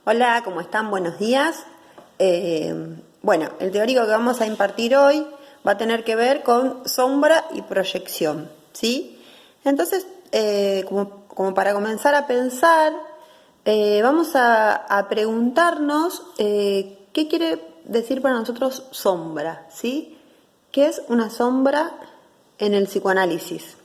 Hola, ¿cómo están? Buenos días. Bueno, el teórico que vamos a impartir hoy va a tener que ver con sombra y proyección, ¿sí? Entonces, como para comenzar a pensar, vamos a preguntarnos qué quiere decir para nosotros sombra, ¿sí? ¿Qué es una sombra en el psicoanálisis?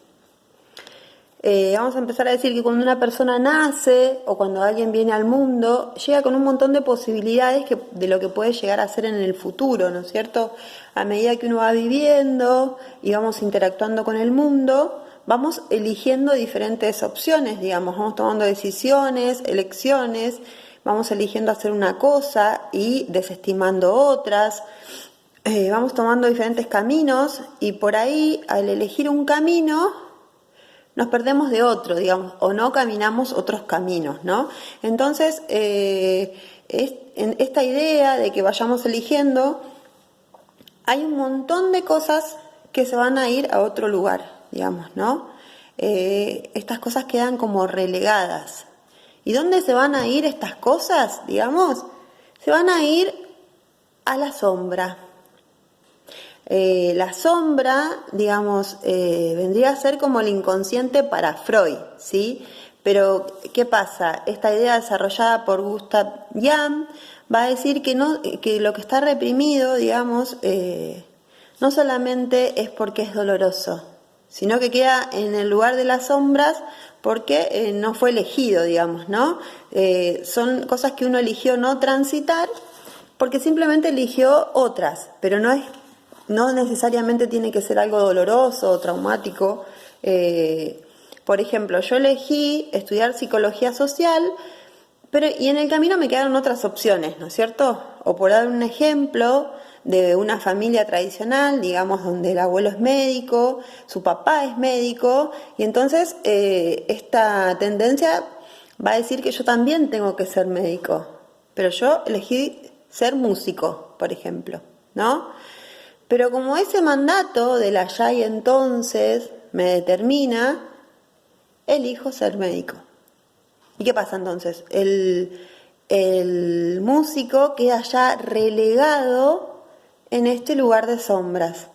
Vamos a empezar a decir que cuando una persona nace o cuando alguien viene al mundo, llega con un montón de posibilidades de lo que puede llegar a ser en el futuro, ¿no es cierto? A medida que uno va viviendo y vamos interactuando con el mundo, vamos eligiendo diferentes opciones, digamos, vamos tomando decisiones, elecciones, vamos eligiendo hacer una cosa y desestimando otras. Vamos tomando diferentes caminos y por ahí, al elegir un camino, nos perdemos de otro, digamos, o no caminamos otros caminos, ¿no? Entonces, en esta idea de que vayamos eligiendo, hay un montón de cosas que se van a ir a otro lugar, digamos, ¿no? Estas cosas quedan como relegadas. ¿Y dónde se van a ir estas cosas, digamos? Se van a ir a la sombra. La sombra, digamos, vendría a ser como el inconsciente para Freud, ¿sí? Pero, ¿qué pasa? Esta idea desarrollada por Gustav Jung va a decir que lo que está reprimido, digamos, no solamente es porque es doloroso, sino que queda en el lugar de las sombras porque no fue elegido, digamos, ¿no? Son cosas que uno eligió no transitar porque simplemente eligió otras, pero no necesariamente tiene que ser algo doloroso o traumático. Por ejemplo, yo elegí estudiar psicología social, y en el camino me quedaron otras opciones, ¿no es cierto? O por dar un ejemplo de una familia tradicional, digamos, donde el abuelo es médico, su papá es médico, y entonces esta tendencia va a decir que yo también tengo que ser médico, pero yo elegí ser músico, por ejemplo, ¿no? Pero como ese mandato del allá y entonces me determina, elijo ser médico. ¿Y qué pasa entonces? El músico queda ya relegado en este lugar de sombras.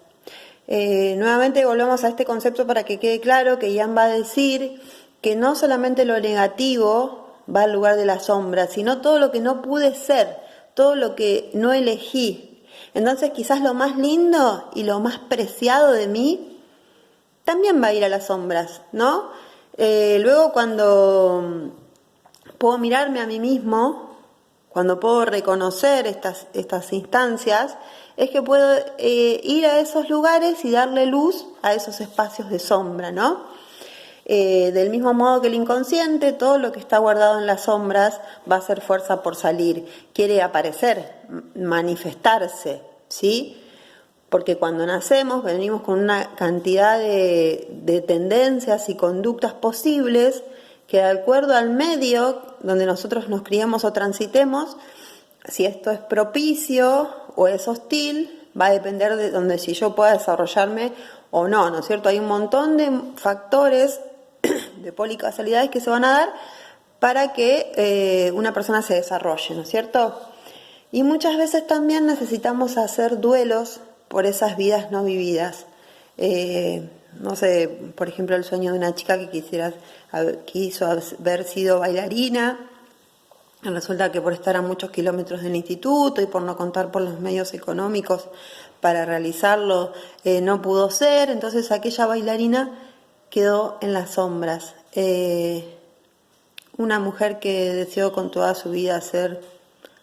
Nuevamente volvemos a este concepto para que quede claro que Jan va a decir que no solamente lo negativo va al lugar de la sombra, sino todo lo que no pude ser, todo lo que no elegí. Entonces quizás lo más lindo y lo más preciado de mí también va a ir a las sombras, ¿no? Luego cuando puedo mirarme a mí mismo, cuando puedo reconocer estas instancias, es que puedo ir a esos lugares y darle luz a esos espacios de sombra, ¿no? Del mismo modo que el inconsciente, todo lo que está guardado en las sombras va a hacer fuerza por salir, quiere aparecer, manifestarse, ¿sí? Porque cuando nacemos venimos con una cantidad de tendencias y conductas posibles que, de acuerdo al medio donde nosotros nos criemos o transitemos, si esto es propicio o es hostil, va a depender de donde si yo pueda desarrollarme o no, ¿no es cierto? Hay un montón de factores de policausalidades que se van a dar para que una persona se desarrolle, ¿no es cierto? Y muchas veces también necesitamos hacer duelos por esas vidas no vividas. No sé, por ejemplo, el sueño de una chica que quiso haber sido bailarina. Resulta que por estar a muchos kilómetros del instituto y por no contar por los medios económicos para realizarlo, no pudo ser. Entonces aquella bailarina quedó en las sombras. Una mujer que deseó con toda su vida ser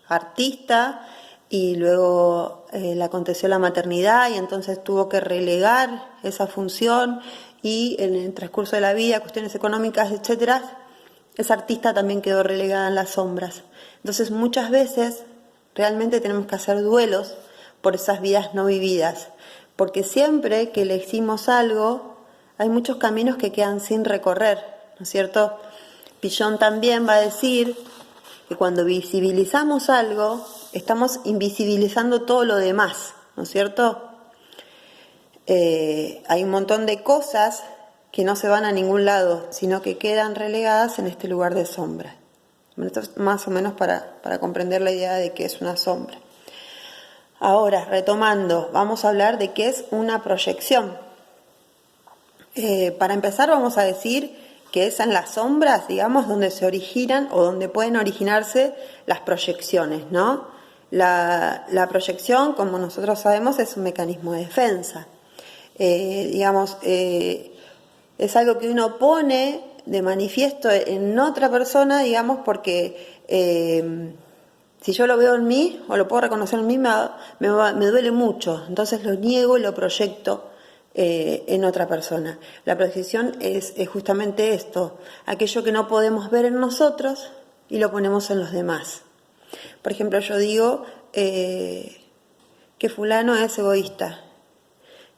artista y luego le aconteció la maternidad y entonces tuvo que relegar esa función y en el transcurso de la vida, cuestiones económicas, etcétera, esa artista también quedó relegada en las sombras. Entonces muchas veces realmente tenemos que hacer duelos por esas vidas no vividas, porque siempre que elegimos algo hay muchos caminos que quedan sin recorrer, ¿no es cierto? Pillon también va a decir que cuando visibilizamos algo, estamos invisibilizando todo lo demás, ¿no es cierto? Hay un montón de cosas que no se van a ningún lado, sino que quedan relegadas en este lugar de sombra. Esto es más o menos para comprender la idea de qué es una sombra. Ahora, retomando, vamos a hablar de qué es una proyección. Para empezar, vamos a decir que es en las sombras, digamos, donde se originan o donde pueden originarse las proyecciones, ¿no? La proyección, como nosotros sabemos, es un mecanismo de defensa. Es algo que uno pone de manifiesto en otra persona, digamos, porque si yo lo veo en mí o lo puedo reconocer en mí, me duele mucho, entonces lo niego y lo proyecto en otra persona. La proyección es justamente esto, aquello que no podemos ver en nosotros y lo ponemos en los demás. Por ejemplo, yo digo que fulano es egoísta,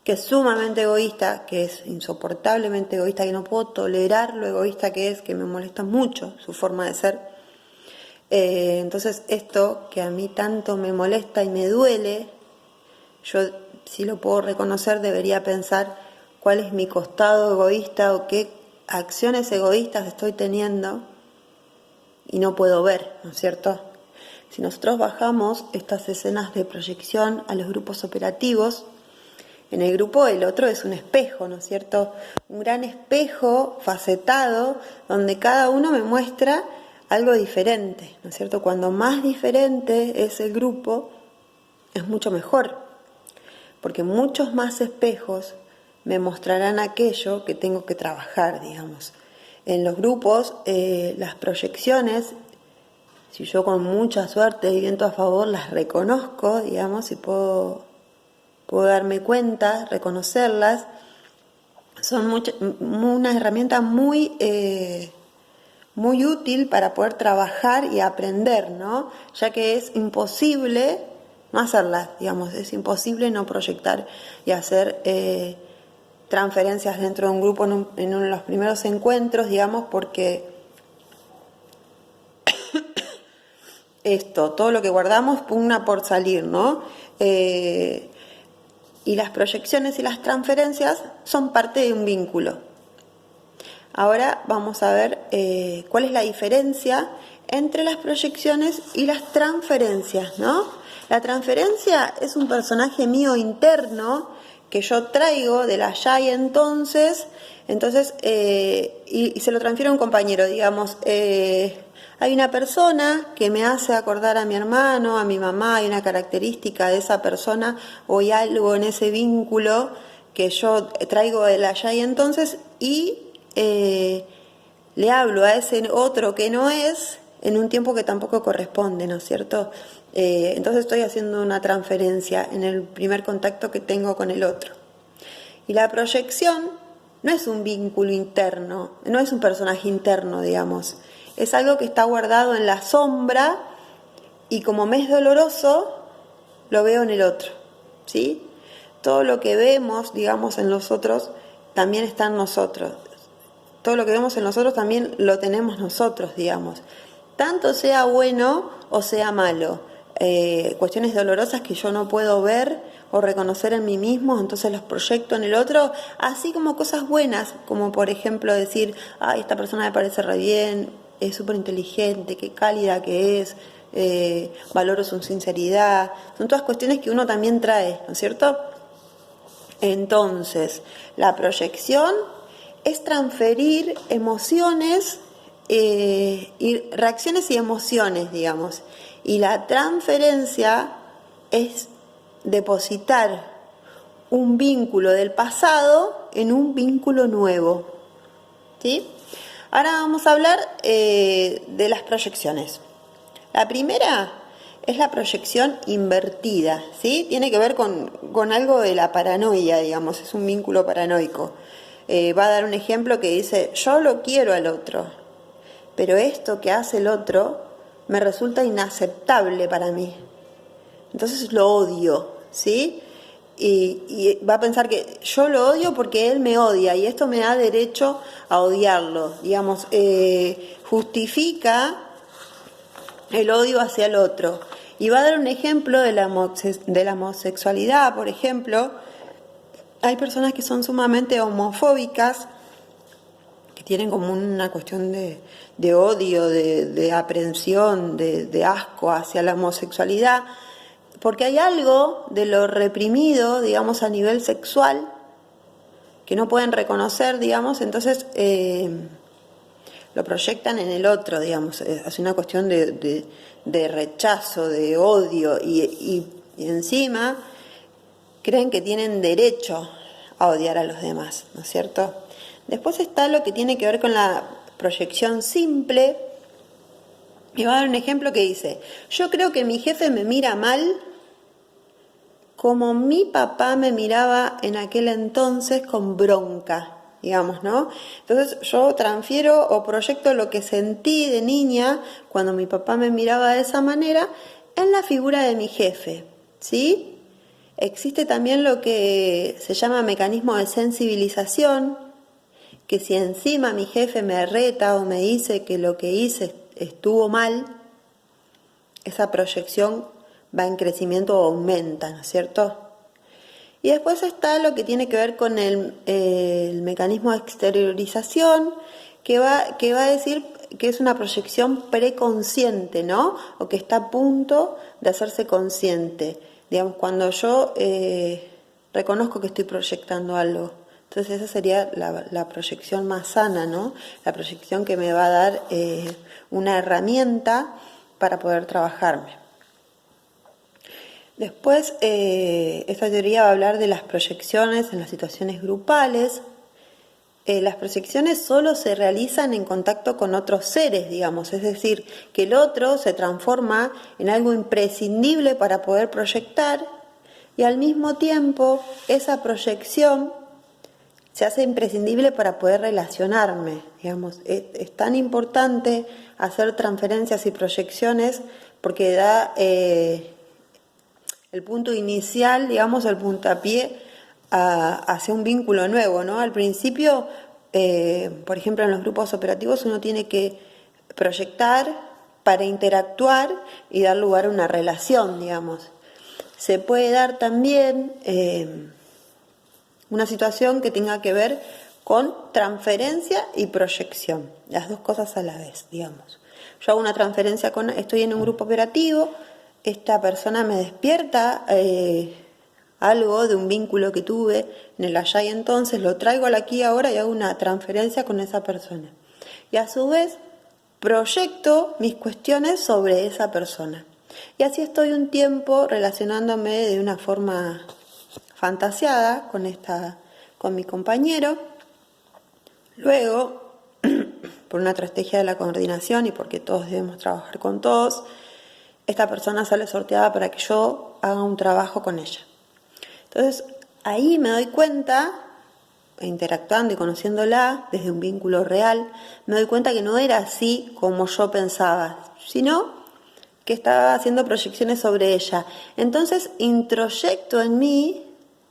que es sumamente egoísta, que es insoportablemente egoísta, que no puedo tolerar lo egoísta que es, que me molesta mucho su forma de ser. Entonces esto que a mí tanto me molesta y me duele, yo si lo puedo reconocer debería pensar cuál es mi costado egoísta o qué acciones egoístas estoy teniendo y no puedo ver, ¿no es cierto? Si nosotros bajamos estas escenas de proyección a los grupos operativos, en el grupo el otro es un espejo, ¿no es cierto? Un gran espejo facetado donde cada uno me muestra algo diferente, ¿no es cierto? Cuando más diferente es el grupo, es mucho mejor, porque muchos más espejos me mostrarán aquello que tengo que trabajar, digamos. En los grupos, las proyecciones, si yo con mucha suerte y viento a favor las reconozco, digamos, y puedo darme cuenta, reconocerlas, son una herramienta muy útil para poder trabajar y aprender, ¿no? Ya que es imposible no hacerlas, digamos, es imposible no proyectar y hacer transferencias dentro de un grupo en uno de los primeros encuentros, digamos, porque todo lo que guardamos pugna por salir, ¿no? Y las proyecciones y las transferencias son parte de un vínculo. Ahora vamos a ver cuál es la diferencia entre las proyecciones y las transferencias, ¿no? La transferencia es un personaje mío interno que yo traigo del allá y entonces y se lo transfiero a un compañero, digamos. Hay una persona que me hace acordar a mi hermano, a mi mamá, hay una característica de esa persona o hay algo en ese vínculo que yo traigo del allá y entonces y le hablo a ese otro que no es en un tiempo que tampoco corresponde, ¿no es cierto? Entonces estoy haciendo una transferencia en el primer contacto que tengo con el otro. Y la proyección no es un vínculo interno, no es un personaje interno, digamos. Es algo que está guardado en la sombra y como me es doloroso, lo veo en el otro, ¿sí? Todo lo que vemos, digamos, en los otros, también está en nosotros. Todo lo que vemos en nosotros también lo tenemos nosotros, digamos. Tanto sea bueno o sea malo. Cuestiones dolorosas que yo no puedo ver o reconocer en mí mismo, entonces los proyecto en el otro, así como cosas buenas, como por ejemplo decir, ay, esta persona me parece re bien, es súper inteligente, qué cálida que es, valoro su sinceridad, son todas cuestiones que uno también trae, ¿no es cierto? Entonces, la proyección es transferir emociones y reacciones y emociones, digamos. Y la transferencia es depositar un vínculo del pasado en un vínculo nuevo, ¿sí? Ahora vamos a hablar de las proyecciones. La primera es la proyección invertida, ¿sí? Tiene que ver con algo de la paranoia, digamos, es un vínculo paranoico. Va a dar un ejemplo que dice, yo lo quiero al otro, pero esto que hace el otro me resulta inaceptable para mí. Entonces lo odio, ¿sí? Y va a pensar que yo lo odio porque él me odia y esto me da derecho a odiarlo, digamos, justifica el odio hacia el otro. Y va a dar un ejemplo de la homosexualidad, por ejemplo. Hay personas que son sumamente homofóbicas, tienen como una cuestión de odio, de aprehensión, de asco hacia la homosexualidad, porque hay algo de lo reprimido, digamos, a nivel sexual, que no pueden reconocer, digamos, entonces lo proyectan en el otro, digamos, es una cuestión de rechazo, de odio, y encima creen que tienen derecho a odiar a los demás, ¿no es cierto? Después está lo que tiene que ver con la proyección simple, y va a dar un ejemplo que dice: yo creo que mi jefe me mira mal como mi papá me miraba en aquel entonces con bronca, digamos, ¿no? Entonces yo transfiero o proyecto lo que sentí de niña cuando mi papá me miraba de esa manera en la figura de mi jefe, ¿sí? Existe también lo que se llama mecanismo de sensibilización, que si encima mi jefe me reta o me dice que lo que hice estuvo mal, esa proyección va en crecimiento o aumenta, ¿no es cierto? Y después está lo que tiene que ver con el mecanismo de exteriorización, que va a decir que es una proyección preconsciente, ¿no? O que está a punto de hacerse consciente. Digamos, cuando yo reconozco que estoy proyectando algo. Entonces esa sería la proyección más sana, ¿no? La proyección que me va a dar una herramienta para poder trabajarme. Después, esta teoría va a hablar de las proyecciones en las situaciones grupales. Las proyecciones solo se realizan en contacto con otros seres, digamos, es decir, que el otro se transforma en algo imprescindible para poder proyectar, y al mismo tiempo esa proyección se hace imprescindible para poder relacionarme, digamos. Es tan importante hacer transferencias y proyecciones porque da el punto inicial, digamos, el puntapié hacia un vínculo nuevo, ¿no? Al principio, por ejemplo, en los grupos operativos uno tiene que proyectar para interactuar y dar lugar a una relación, digamos. Se puede dar también una situación que tenga que ver con transferencia y proyección, las dos cosas a la vez, digamos. Yo hago una transferencia, estoy en un grupo operativo, esta persona me despierta algo de un vínculo que tuve en el allá y entonces, lo traigo al aquí y ahora y hago una transferencia con esa persona. Y a su vez proyecto mis cuestiones sobre esa persona. Y así estoy un tiempo relacionándome de una forma fantasiada con mi compañero. Luego, por una estrategia de la coordinación y porque todos debemos trabajar con todos, esta persona sale sorteada para que yo haga un trabajo con ella. Entonces, ahí me doy cuenta, interactuando y conociéndola desde un vínculo real, me doy cuenta que no era así como yo pensaba, sino que estaba haciendo proyecciones sobre ella. Entonces, introyecto en mí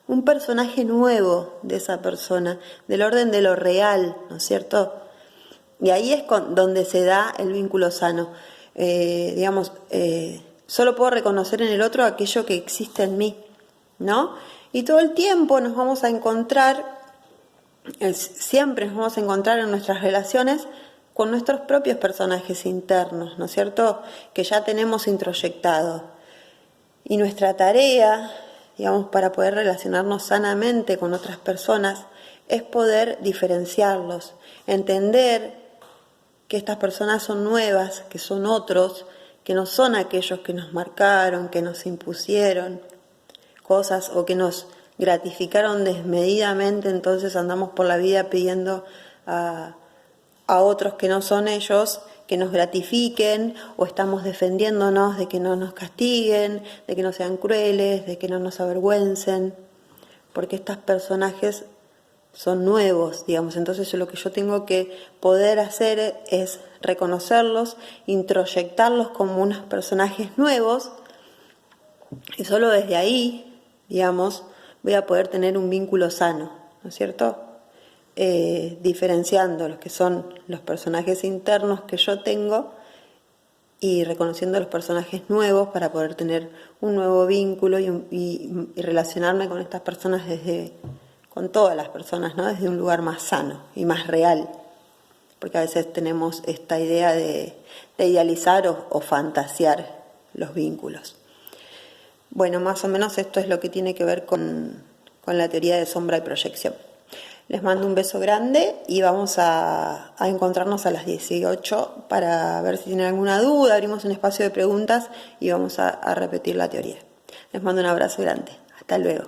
un personaje nuevo de esa persona, del orden de lo real, ¿no es cierto? Y ahí es donde se da el vínculo sano. Solo puedo reconocer en el otro aquello que existe en mí, ¿no? Y todo el tiempo nos vamos a encontrar, siempre nos vamos a encontrar en nuestras relaciones con nuestros propios personajes internos, ¿no es cierto?, que ya tenemos introyectado. Y nuestra tarea, digamos, para poder relacionarnos sanamente con otras personas, es poder diferenciarlos, entender que estas personas son nuevas, que son otros, que no son aquellos que nos marcaron, que nos impusieron cosas o que nos gratificaron desmedidamente, entonces andamos por la vida pidiendo a otros que no son ellos que nos gratifiquen, o estamos defendiéndonos de que no nos castiguen, de que no sean crueles, de que no nos avergüencen, porque estos personajes son nuevos, digamos. Entonces lo que yo tengo que poder hacer es reconocerlos, introyectarlos como unos personajes nuevos, y solo desde ahí, digamos, voy a poder tener un vínculo sano, ¿no es cierto?, diferenciando los que son los personajes internos que yo tengo y reconociendo los personajes nuevos para poder tener un nuevo vínculo y relacionarme con estas personas con todas las personas, ¿no?, desde un lugar más sano y más real. porque a veces tenemos esta idea de idealizar o fantasear los vínculos. Bueno, más o menos esto es lo que tiene que ver con la teoría de sombra y proyección. Les mando un beso grande y vamos a encontrarnos a las 18 para ver si tienen alguna duda. Abrimos un espacio de preguntas y vamos a repetir la teoría. Les mando un abrazo grande. Hasta luego.